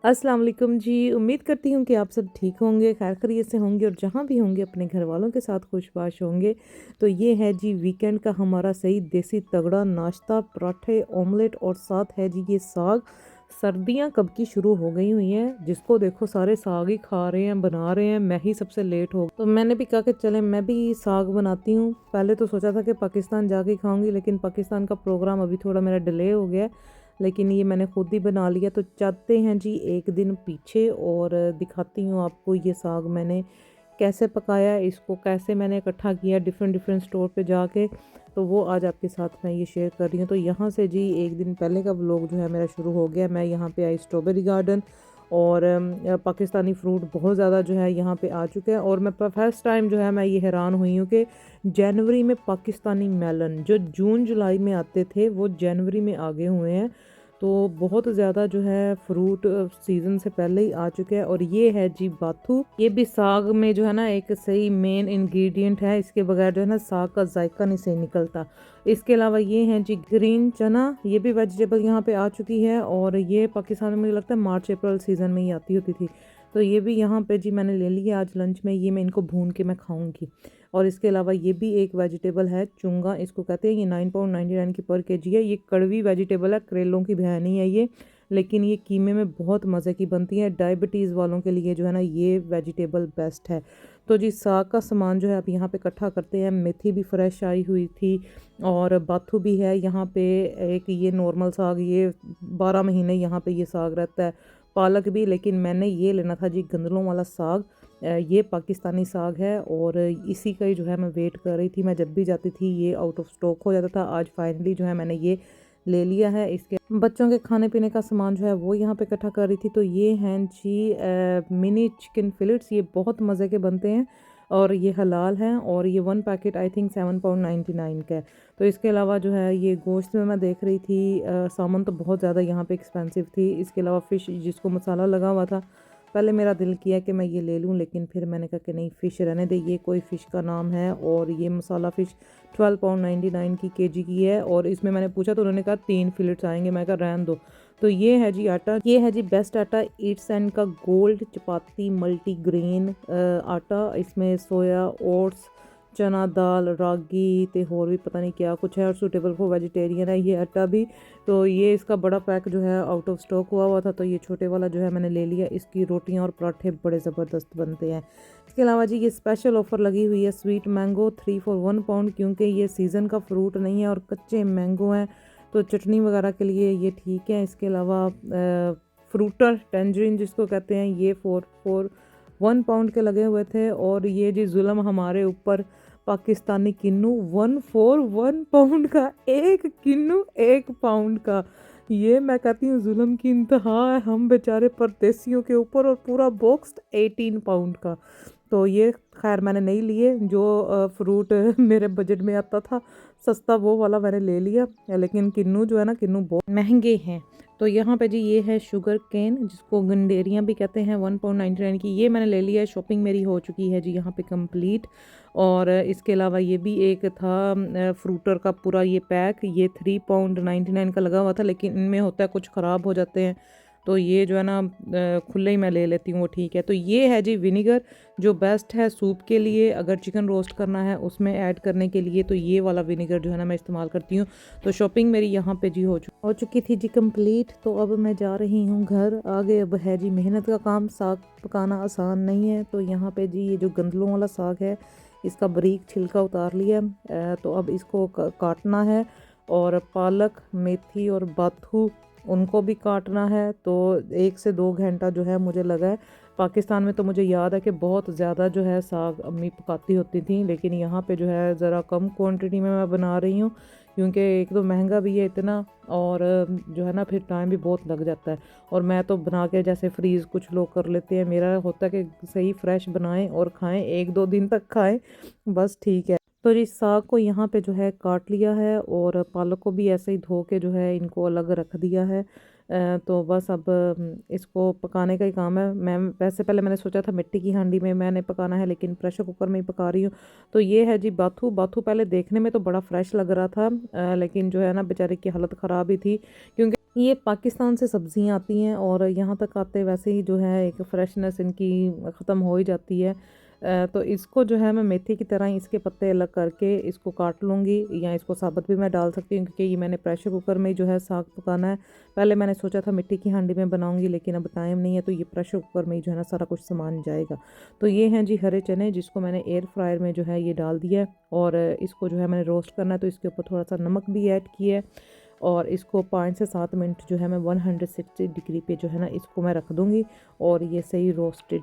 अस्सलाम वालेकुम जी। उम्मीद करती हूँ कि आप सब ठीक होंगे, खैर खैरियत से होंगे और जहाँ भी होंगे अपने घर वालों के साथ खुशबाश होंगे। तो ये है जी वीकेंड का हमारा सही देसी तगड़ा नाश्ता, पराठे, ऑमलेट और साथ है जी ये साग। सर्दियाँ कब की शुरू हो गई हुई हैं, जिसको देखो सारे साग ही खा रहे हैं, बना रहे हैं। मैं ही सबसे लेट हो तो मैंने भी कहा कि चले मैं भी साग बनाती हूँ। पहले तो सोचा था कि पाकिस्तान जाके खाऊंगी, लेकिन पाकिस्तान का प्रोग्राम अभी थोड़ा मेरा डिले हो गया है। लेकिन ये मैंने खुद ही बना लिया। तो चाहते हैं जी एक दिन पीछे और दिखाती हूँ आपको ये साग मैंने कैसे पकाया, इसको कैसे मैंने इकट्ठा किया डिफरेंट डिफरेंट स्टोर पे जाके। तो वो आज आपके साथ मैं ये शेयर कर रही हूँ। तो यहाँ से जी एक दिन पहले का व्लॉग जो है मेरा शुरू हो गया। मैं यहाँ पे आई स्ट्रॉबेरी गार्डन और पाकिस्तानी फ्रूट बहुत ज़्यादा जो है यहाँ पे आ चुके हैं। और मैं फर्स्ट टाइम जो है मैं ये हैरान हुई हूँ कि जनवरी में पाकिस्तानी मेलन जो जून जुलाई में आते थे वो जनवरी में आगे हुए हैं। तो बहुत ज़्यादा जो है फ्रूट सीज़न से पहले ही आ चुके हैं। और ये है जी बाथू, ये भी साग में जो है ना एक सही मेन इंग्रेडिएंट है। इसके बगैर जो है ना साग का जायका नहीं सही निकलता। इसके अलावा ये है जी ग्रीन चना, ये भी वेजिटेबल यहाँ पे आ चुकी है। और ये पाकिस्तान में मुझे लगता है मार्च अप्रैल सीज़न में ही आती होती थी। तो ये भी यहाँ पे जी मैंने ले लिया आज लंच में। ये मैं इनको भून के मैं खाऊंगी। और इसके अलावा ये भी एक वेजिटेबल है चुंगा इसको कहते हैं। ये 9 पाउंड 99 की पर केजी है। ये कड़वी वेजिटेबल है, करेलों की बहन ही है ये, लेकिन ये कीमे में बहुत मज़े की बनती है। डायबिटीज़ वालों के लिए जो है ना ये वेजिटेबल बेस्ट है। तो जी साग का सामान जो है आप यहाँ पे इकट्ठा करते हैं। मेथी भी फ्रेश आई हुई थी और बाथू भी है यहाँ पे। एक ये नॉर्मल साग, ये 12 महीने यहाँ पे ये साग रहता है। पालक भी, लेकिन मैंने ये लेना था जी गंदलों वाला साग। ये पाकिस्तानी साग है और इसी का ही जो है मैं वेट कर रही थी। मैं जब भी जाती थी ये आउट ऑफ स्टॉक हो जाता था। आज फाइनली जो है मैंने ये ले लिया है। इसके बच्चों के खाने पीने का सामान जो है वो यहाँ पे इकट्ठा कर रही थी। तो ये हैं जी मिनी चिकन फिलेट्स, ये बहुत मज़े के बनते हैं और ये हलाल हैं। और ये 1 पैकेट आई थिंक 7 पाउंड 99 का है। तो इसके अलावा जो है ये गोश्त में मैं देख रही थी सामान तो बहुत ज़्यादा यहाँ पे एक्सपेंसिव थी। इसके अलावा फ़िश जिसको मसाला लगा हुआ था, पहले मेरा दिल किया कि मैं ये ले लूँ, लेकिन फिर मैंने कहा कि नहीं फ़िश रहने दे। ये कोई फ़िश का नाम है और ये मसाला फ़िश 12 पाउंड 99 की केजी की है। और इसमें मैंने पूछा तो उन्होंने कहा 3 फिलेट्स आएंगे। मैं कहा रहने दो। तो ये है जी आटा, ये है जी बेस्ट आटा ईट्स एंड का गोल्ड चपाती मल्टीग्रेन आटा। इसमें सोया ओट्स, चना दाल, रागी ते होर भी पता नहीं क्या कुछ है और सूटेबल फॉर वेजिटेरियन है ये आटा भी। तो ये इसका बड़ा पैक जो है आउट ऑफ स्टॉक हुआ था। तो ये छोटे वाला जो है मैंने ले लिया। इसकी रोटियां और पराठे बड़े ज़बरदस्त बनते हैं। इसके अलावा जी ये स्पेशल ऑफ़र लगी हुई है स्वीट मैंगो 3 फॉर 1 पाउंड, क्योंकि ये सीज़न का फ्रूट नहीं है और कच्चे मैंगो हैं तो चटनी वगैरह के लिए ये ठीक है। इसके अलावा फ्रूटर टेंजरिन जिसको कहते हैं, ये 4 1 पाउंड के लगे हुए थे। और ये जी जुल्म हमारे ऊपर पाकिस्तानी किन्नू 1 4 1 पाउंड का, एक किन्नू 1 पाउंड का। ये मैं कहती हूँ जुल्म की इंतहा है हम बेचारे परदेसियों के ऊपर। और पूरा बॉक्स 18 पाउंड का। तो ये खैर मैंने नहीं लिए, जो फ्रूट मेरे बजट में आता था सस्ता वो वाला मैंने ले लिया। लेकिन किन्नू जो है ना, किन्नू बहुत महंगे हैं। तो यहाँ पे जी ये है शुगर केन जिसको गंडेरियाँ भी कहते हैं, 1 पाउंड 99 की। ये मैंने ले लिया है। शॉपिंग मेरी हो चुकी है जी यहाँ पे कंप्लीट। और इसके अलावा ये भी एक था फ्रूटर का पूरा ये पैक, ये 3 पाउंड 99 का लगा हुआ था, लेकिन इनमें होता है कुछ ख़राब हो जाते हैं। तो ये जो है ना खुले ही मैं ले लेती हूँ, वो ठीक है। तो ये है जी विनीगर जो बेस्ट है सूप के लिए, अगर चिकन रोस्ट करना है उसमें ऐड करने के लिए। तो ये वाला विनीगर जो है ना मैं इस्तेमाल करती हूँ। तो शॉपिंग मेरी यहाँ पे जी हो चुकी थी जी कंप्लीट। तो अब मैं जा रही हूँ घर। आगे अब है जी मेहनत का काम। साग पकाना आसान नहीं है। तो यहाँ पे जी ये जो गंदलों वाला साग है इसका बारीक छिलका उतार लिया। तो अब इसको काटना है। और पालक, मेथी और बाथू उनको भी काटना है। तो 1 से 2 घंटा जो है मुझे लगा है। पाकिस्तान में तो मुझे याद है कि बहुत ज़्यादा जो है साग अम्मी पकाती होती थी, लेकिन यहाँ पे जो है ज़रा कम क्वांटिटी में मैं बना रही हूँ, क्योंकि एक तो महंगा भी है इतना और जो है ना फिर टाइम भी बहुत लग जाता है। और मैं तो बना के जैसे फ्रीज़ कुछ लोग कर लेते हैं, मेरा होता है कि सही फ्रेश बनाएं और खाएं, 1 2 दिन तक खाएं, बस ठीक है। तो जी साग को यहाँ पे जो है काट लिया है और पालक को भी ऐसे ही धो के जो है इनको अलग रख दिया है। तो बस अब इसको पकाने का ही काम है। मैं वैसे पहले मैंने सोचा था मिट्टी की हांडी में मैंने पकाना है, लेकिन प्रेशर कुकर में ही पका रही हूँ। तो ये है जी बाथू। पहले देखने में तो बड़ा फ्रेश लग रहा था, लेकिन जो है ना बेचारे की हालत ख़राब ही थी, क्योंकि ये पाकिस्तान से सब्जियां आती हैं और यहाँ तक आते वैसे ही जो है एक फ्रेशनेस इनकी ख़त्म हो ही जाती है। तो इसको जो है मैं मेथी की तरह ही इसके पत्ते अलग करके इसको काट लूँगी, या इसको साबुत भी मैं डाल सकती हूँ क्योंकि ये मैंने प्रेशर कुकर में जो है साग पकाना है। पहले मैंने सोचा था मिट्टी की हांडी में बनाऊँगी, लेकिन अब टाइम नहीं है, तो ये प्रेशर कुकर में ही जो है ना सारा कुछ सामान जाएगा। तो ये हैं जी हरे चने, जिसको मैंने एयर फ्रायर में जो है ये डाल दिया है और इसको जो है मैंने रोस्ट करना है, तो इसके ऊपर थोड़ा सा नमक भी ऐड किया है और इसको 5 से 7 मिनट जो है मैं 160 डिग्री पे जो है ना इसको मैं रख दूँगी और ये सही रोस्टेड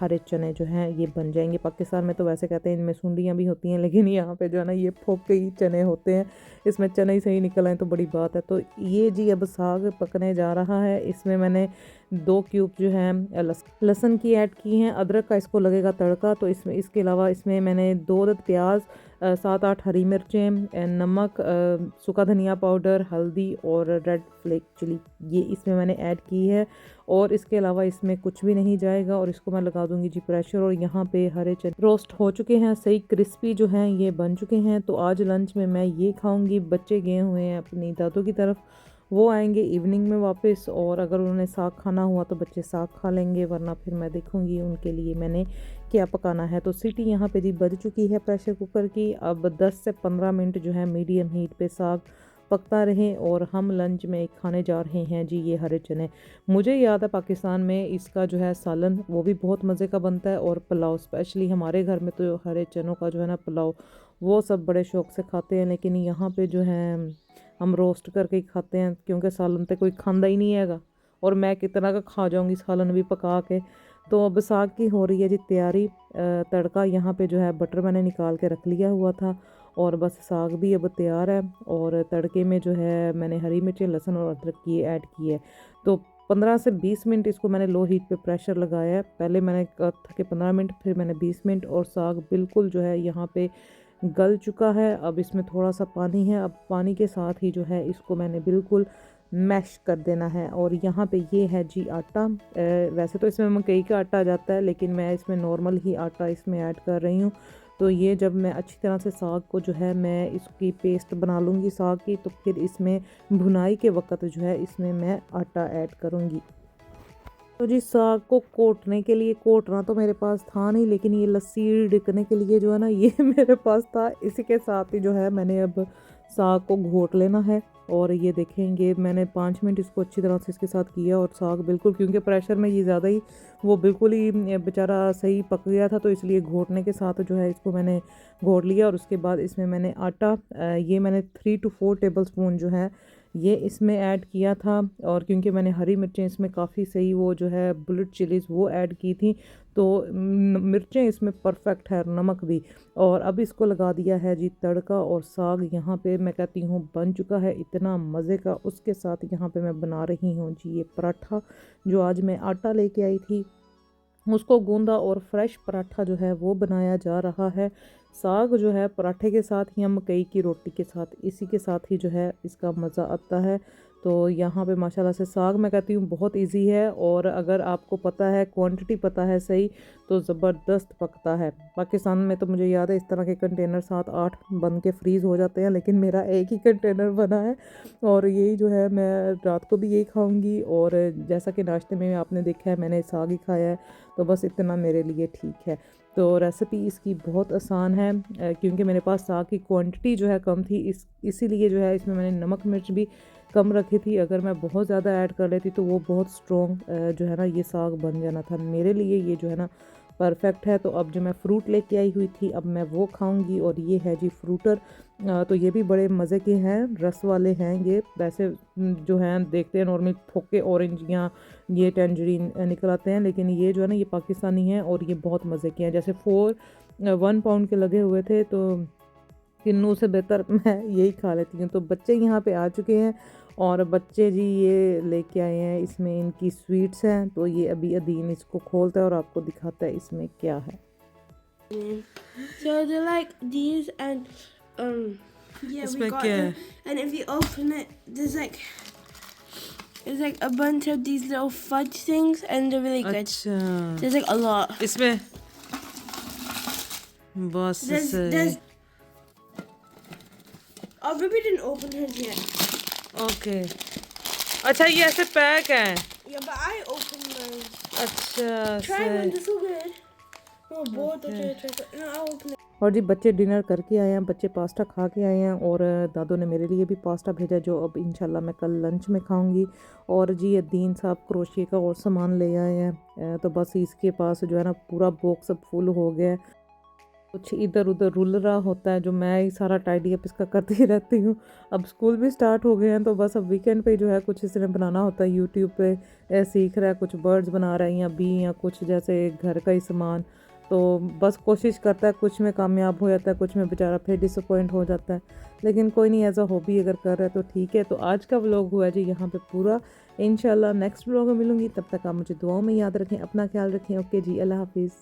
हरे चने जो हैं ये बन जाएंगे। पाकिस्तान में तो वैसे कहते हैं इनमें सुंडियाँ भी होती हैं, लेकिन यहाँ पे जो है ना ये फोके ही चने होते हैं, इसमें चने ही सही निकल आए तो बड़ी बात है। तो ये जी अब साग पकने जा रहा है। इसमें मैंने 2 क्यूब जो है लहसुन की ऐड की हैं, अदरक का इसको लगेगा तड़का। तो इसमें इसके अलावा इसमें मैंने 2 अदद प्याज, 7-8 हरी मिर्चें, नमक, सूखा धनिया पाउडर, हल्दी और रेड फ्लेक चिली ये इसमें मैंने ऐड की है। और इसके अलावा इसमें कुछ भी नहीं जाएगा और इसको मैं लगा दूंगी जी प्रेशर। और यहाँ पे हरे चने रोस्ट हो चुके हैं, सही क्रिस्पी जो हैं ये बन चुके हैं। तो आज लंच में मैं ये खाऊंगी। बच्चे गए हुए हैं अपनी दादों की तरफ, वो आएंगे इवनिंग में वापस, और अगर उन्होंने साग खाना हुआ तो बच्चे साग खा लेंगे, वरना फिर मैं देखूंगी उनके लिए मैंने क्या पकाना है। तो सीटी यहाँ पे जी बज चुकी है प्रेशर कुकर की। अब 10 से 15 मिनट जो है मीडियम हीट पे साग पकता रहे और हम लंच में खाने जा रहे हैं जी ये हरे चने। मुझे याद है पाकिस्तान में इसका जो है सालन वो भी बहुत मज़े का बनता है, और पुलाव स्पेशली हमारे घर में तो हरे चनों का जो है ना पुलाव वो सब बड़े शौक से खाते हैं। लेकिन यहाँ पे जो है हम रोस्ट करके ही खाते हैं, क्योंकि सालन तो कोई खांदा ही नहीं हैगा, और मैं कितना का खा जाऊंगी सालन भी पका के। तो अब साग की हो रही है जी तैयारी। तड़का यहाँ पे जो है बटर मैंने निकाल के रख लिया हुआ था, और बस साग भी अब तैयार है। और तड़के में जो है मैंने हरी मिर्ची, लहसुन और अदरक की ऐड की है। तो 15 से 20 मिनट इसको मैंने लो हीट पे प्रेशर लगाया है। पहले मैंने कहा था कि 15 मिनट, फिर मैंने 20 मिनट, और साग बिल्कुल जो है यहाँ पे गल चुका है। अब इसमें थोड़ा सा पानी है, अब पानी के साथ ही जो है इसको मैंने बिल्कुल मैश कर देना है। और यहाँ पे ये है जी आटा। वैसे तो इसमें मकई का आटा आ जाता है, लेकिन मैं इसमें नॉर्मल ही आटा इसमें ऐड कर रही हूँ। तो ये जब मैं अच्छी तरह से साग को जो है मैं इसकी पेस्ट बना लूँगी साग की, तो फिर इसमें भुनाई के वक्त जो है इसमें मैं आटा ऐड करूँगी। तो जी साग को कोटने के लिए, कोटना तो मेरे पास था नहीं, लेकिन ये लस्सी ढकने के लिए जो है ना ये मेरे पास था। इसी के साथ ही जो है मैंने अब साग को घोट लेना है। और ये देखेंगे मैंने 5 मिनट इसको अच्छी तरह से इसके साथ किया, और साग बिल्कुल, क्योंकि प्रेशर में ये ज़्यादा ही वो बिल्कुल ही बेचारा सही पक गया था, तो इसलिए घोटने के साथ जो है इसको मैंने घोट लिया। और उसके बाद इसमें मैंने आटा, ये मैंने 3 to 4 टेबल स्पून जो है ये इसमें ऐड किया था। और क्योंकि मैंने हरी मिर्चें इसमें काफ़ी सही वो जो है बुलेट चिलीज़ वो ऐड की थी, तो मिर्चें इसमें परफेक्ट है, नमक भी। और अब इसको लगा दिया है जी तड़का, और साग यहाँ पे मैं कहती हूँ बन चुका है इतना मज़े का। उसके साथ यहाँ पे मैं बना रही हूँ जी ये पराठा, जो आज मैं आटा लेके आई थी उसको गूंदा और फ्रेश पराठा जो है वो बनाया जा रहा है। साग जो है पराठे के साथ या मकई की रोटी के साथ, इसी के साथ ही जो है इसका मज़ा आता है। तो यहाँ पे माशाल्लाह से साग मैं कहती हूँ बहुत इजी है, और अगर आपको पता है क्वांटिटी पता है सही, तो ज़बरदस्त पकता है। पाकिस्तान में तो मुझे याद है इस तरह के कंटेनर 7-8 बन के फ्रीज़ हो जाते हैं, लेकिन मेरा एक ही कंटेनर बना है, और यही जो है मैं रात को भी यही खाऊंगी। और जैसा कि नाश्ते में आपने देखा है मैंने साग ही खाया है, तो बस इतना मेरे लिए ठीक है। तो रेसिपी इसकी बहुत आसान है, क्योंकि मेरे पास साग की क्वांटिटी जो है कम थी, इसीलिए जो है इसमें मैंने नमक मिर्च भी कम रखी थी। अगर मैं बहुत ज़्यादा ऐड कर लेती तो वो बहुत स्ट्रॉन्ग जो है ना ये साग बन जाना था। मेरे लिए ये जो है ना परफेक्ट है। तो अब जो मैं फ़्रूट लेके आई हुई थी अब मैं वो खाऊंगी, और ये है जी फ्रूटर। तो ये भी बड़े मज़े के हैं, रस वाले हैं ये। वैसे जो हैं देखते हैं नॉर्मल फोके ऑरेंज या ये टेंजरीन निकल आते हैं, लेकिन ये जो है ना ये पाकिस्तानी हैं और ये बहुत मज़े के हैं। जैसे 1 पाउंड के लगे हुए थे, तो किन्नू से बेहतर मैं यही खा लेती हूँ। तो बच्चे यहाँ पे आ चुके हैं, और बच्चे जी ये लेके आए हैं, इसमें इनकी स्वीट्स हैं। तो ये अभी अदीन इसको खोलता है और आपको दिखाता है इसमें क्या है। So they're like these, and yeah, we got them. And if you open it, there's like a bunch of these little fudge things, and they're really good. There's like a lot. इसमें बस There's oh, Ruby didn't open hers yet. Okay अच्छा ये ऐसे pack है। Yeah, but I opened mine. अच्छा Try से one, this is good. Oh, बहुत अच्छा chocolate. No, I'll open it. और जी बच्चे डिनर करके आए हैं, बच्चे पास्ता खा के आए हैं और दादू ने मेरे लिए भी पास्ता भेजा जो अब इंशाल्लाह मैं कल लंच में खाऊंगी। और जी अदीन साहब क्रोशिया का और सामान ले आए हैं, तो बस इसके पास जो है ना पूरा बॉक्स अब फुल हो गया है। कुछ इधर उधर रुल रहा होता है जो मैं ही सारा टाइडी अप इसका करती रहती हूँ। अब स्कूल भी स्टार्ट हो गए हैं तो बस अब वीकेंड पे जो है कुछ इसने बनाना होता है, यूट्यूब पे सीख रहा है, कुछ बर्ड्स बना रहा है या बी या कुछ जैसे घर का ही सामान। तो बस कोशिश करता है, कुछ में कामयाब हो जाता है, कुछ में बेचारा फिर डिसअपॉइंट हो जाता है। लेकिन कोई नहीं, एज अ हॉबी अगर कर रहा है तो ठीक है। तो आज का व्लॉग हुआ जी यहाँ पे पूरा। इंशाल्लाह नेक्स्ट व्लॉग में मिलूंगी, तब तक आप मुझे दुआओं में याद रखें, अपना ख्याल रखें। ओके जी, अल्लाह हाफिज़।